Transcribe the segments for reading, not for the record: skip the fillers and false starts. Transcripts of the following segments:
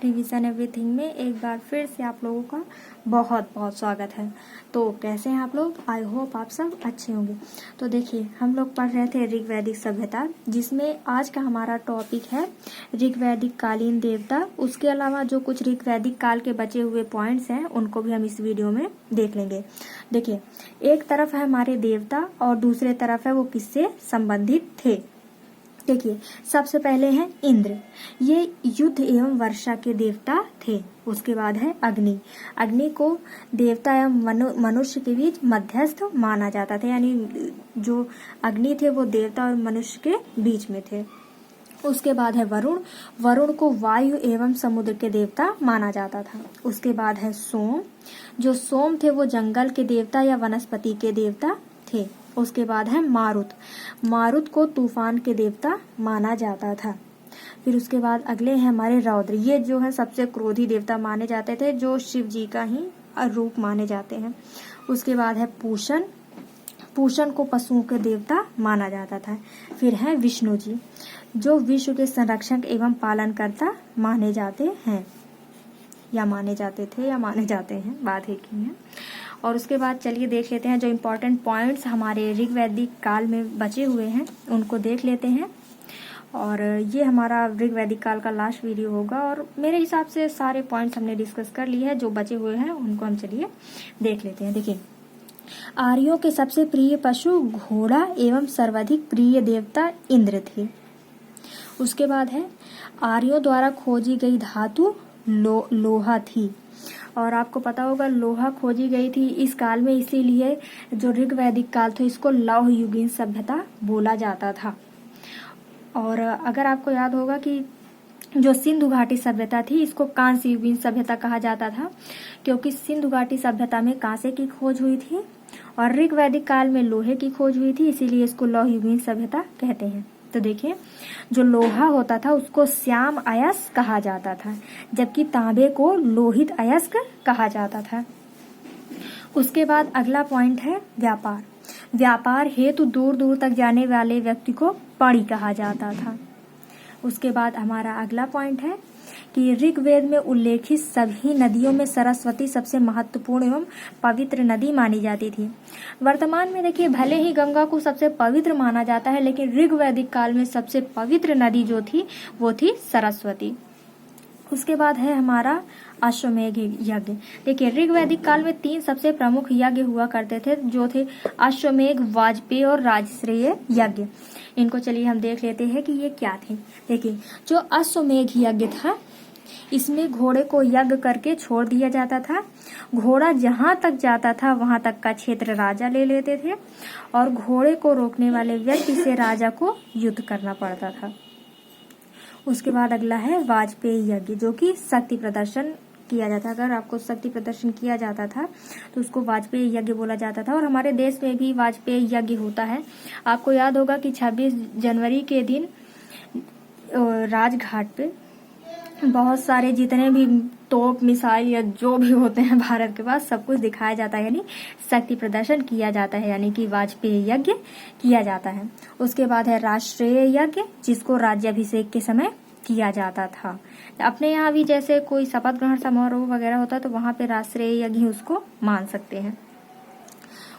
Revision everything में एक बार फिर से आप लोगों का बहुत बहुत स्वागत है। तो कैसे हैं आप लोग? आई होप आप सब अच्छे होंगे। तो देखिए, हम लोग पढ़ रहे थे ऋग्वैदिक सभ्यता, जिसमें आज का हमारा टॉपिक है ऋग्वैदिक कालीन देवता। उसके अलावा जो कुछ ऋग्वैदिक काल के बचे हुए पॉइंट्स हैं उनको भी हम इस वीडियो में देख लेंगे। देखिए, एक तरफ है हमारे देवता और दूसरे तरफ है वो किससे संबंधित थे। देखिए, सबसे पहले हैं इंद्र। ये युद्ध एवं वर्षा के देवता थे। उसके बाद है अग्नि। अग्नि को देवता एवं मनुष्य के बीच मध्यस्थ माना जाता था, यानी जो अग्नि थे वो देवता और मनुष्य के बीच में थे। उसके बाद है वरुण। वरुण को वायु एवं समुद्र के देवता माना जाता था। उसके बाद है सोम। जो सोम थे वो जंगल के देवता या वनस्पति के देवता थे। उसके बाद है मारुत। मारुत को तूफान के देवता माना जाता था। फिर उसके बाद अगले हैं हमारे रौद्र। ये जो है सबसे क्रोधी देवता माने जाते थे, जो शिव जी का ही रूप माने जाते हैं। उसके बाद है पूषण। पूषण को पशुओं के देवता माना जाता था। फिर है विष्णु जी, जो विश्व के संरक्षक एवं पालनकर्ता माने जाते हैं, या माने जाते थे या माने जाते हैं, बात एक ही है। और उसके बाद चलिए देख लेते हैं जो इम्पोर्टेंट पॉइंट्स हमारे ऋग्वैदिक काल में बचे हुए हैं, उनको देख लेते हैं। और ये हमारा ऋग्वैदिक काल का लास्ट वीडियो होगा, और मेरे हिसाब से सारे पॉइंट्स हमने डिस्कस कर लिए हैं। जो बचे हुए हैं उनको हम चलिए देख लेते हैं। देखिए, आर्यों के सबसे प्रिय पशु घोड़ा एवं सर्वाधिक प्रिय देवता इंद्र थे। उसके बाद है आर्यों द्वारा खोजी गई धातु लोहा थी। और आपको पता होगा लोहा खोजी गई थी इस काल में, इसीलिए जो ऋग्वैदिक काल था इसको लौह युगीन सभ्यता बोला जाता था। और अगर आपको याद होगा कि जो सिंधु घाटी सभ्यता थी इसको कांस्य युगीन सभ्यता कहा जाता था, क्योंकि सिंधु घाटी सभ्यता में कांसे की खोज हुई थी और ऋग्वैदिक काल में लोहे की खोज हुई थी, इसीलिए इसको लौह युगीन सभ्यता कहते हैं। तो देखिए, जो लोहा होता था उसको श्याम अयस्क कहा जाता था, जबकि तांबे को लोहित अयस्क कहा जाता था। उसके बाद अगला पॉइंट है व्यापार। व्यापार हेतु दूर दूर तक जाने वाले व्यक्ति को पणी कहा जाता था। उसके बाद हमारा अगला पॉइंट है कि ऋग्वेद में उल्लेखित सभी नदियों में सरस्वती सबसे महत्वपूर्ण एवं पवित्र नदी मानी जाती थी। वर्तमान में देखिए, भले ही गंगा को सबसे पवित्र माना जाता है, लेकिन ऋग्वैदिक काल में सबसे पवित्र नदी जो थी वो थी सरस्वती। उसके बाद है हमारा अश्वमेध यज्ञ। देखिए, ऋग्वैदिक काल में 3 सबसे प्रमुख यज्ञ हुआ करते थे, जो थे अश्वमेध, वाजपेयी और राजश्रेय यज्ञ। इनको चलिए हम देख लेते हैं कि ये क्या थे। देखिए, जो अश्वमेध यज्ञ था इसमें घोड़े को यज्ञ करके छोड़ दिया जाता था। घोड़ा जहां तक जाता था वहां तक का क्षेत्र राजा ले लेते थे, और घोड़े को रोकने वाले व्यक्ति से राजा को युद्ध करना पड़ता था। उसके बाद अगला है वाजपेयी यज्ञ, जो कि शक्ति प्रदर्शन किया जाता। अगर आपको शक्ति प्रदर्शन किया जाता था तो उसको वाजपेयी यज्ञ बोला जाता था। और हमारे देश में भी वाजपेयी यज्ञ होता है। आपको याद होगा कि 26 जनवरी के दिन राजघाट पे बहुत सारे जितने भी तोप, मिसाइल या जो भी होते हैं भारत के पास, सब कुछ दिखाया जाता है, यानी शक्ति प्रदर्शन किया जाता है, यानी कि वाजपेयी यज्ञ किया जाता है। उसके बाद है राष्ट्रीय यज्ञ, जिसको राज्याभिषेक के समय किया जाता था। अपने यहाँ भी जैसे कोई शपथ ग्रहण समारोह वगैरह होता है तो वहां पे राष्ट्रीय यज्ञ उसको मान सकते हैं।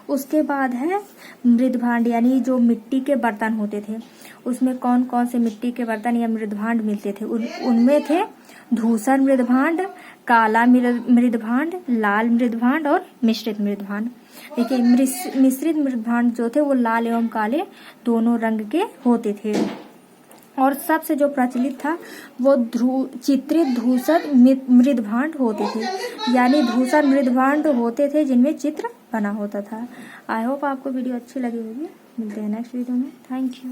उसके बाद है मृदभांड, यानी जो मिट्टी के बर्तन होते थे, उसमें कौन कौन से मिट्टी के बर्तन या मृदभांड मिलते थे। उनमें थे धूसर मृदभांड, काला मृदभांड, लाल मृदभांड और मिश्रित मृदभांड। देखिए, मिश्रित मृदभांड जो थे वो लाल एवं काले दोनों रंग के होते थे, और सबसे जो प्रचलित था वो चित्रित धूसर मृदभांड होते थे, यानी धूसर मृदभांड होते थे जिनमें चित्र बना होता था। आई होप आपको वीडियो अच्छी लगी होगी। मिलते हैं नेक्स्ट वीडियो में। Thank you.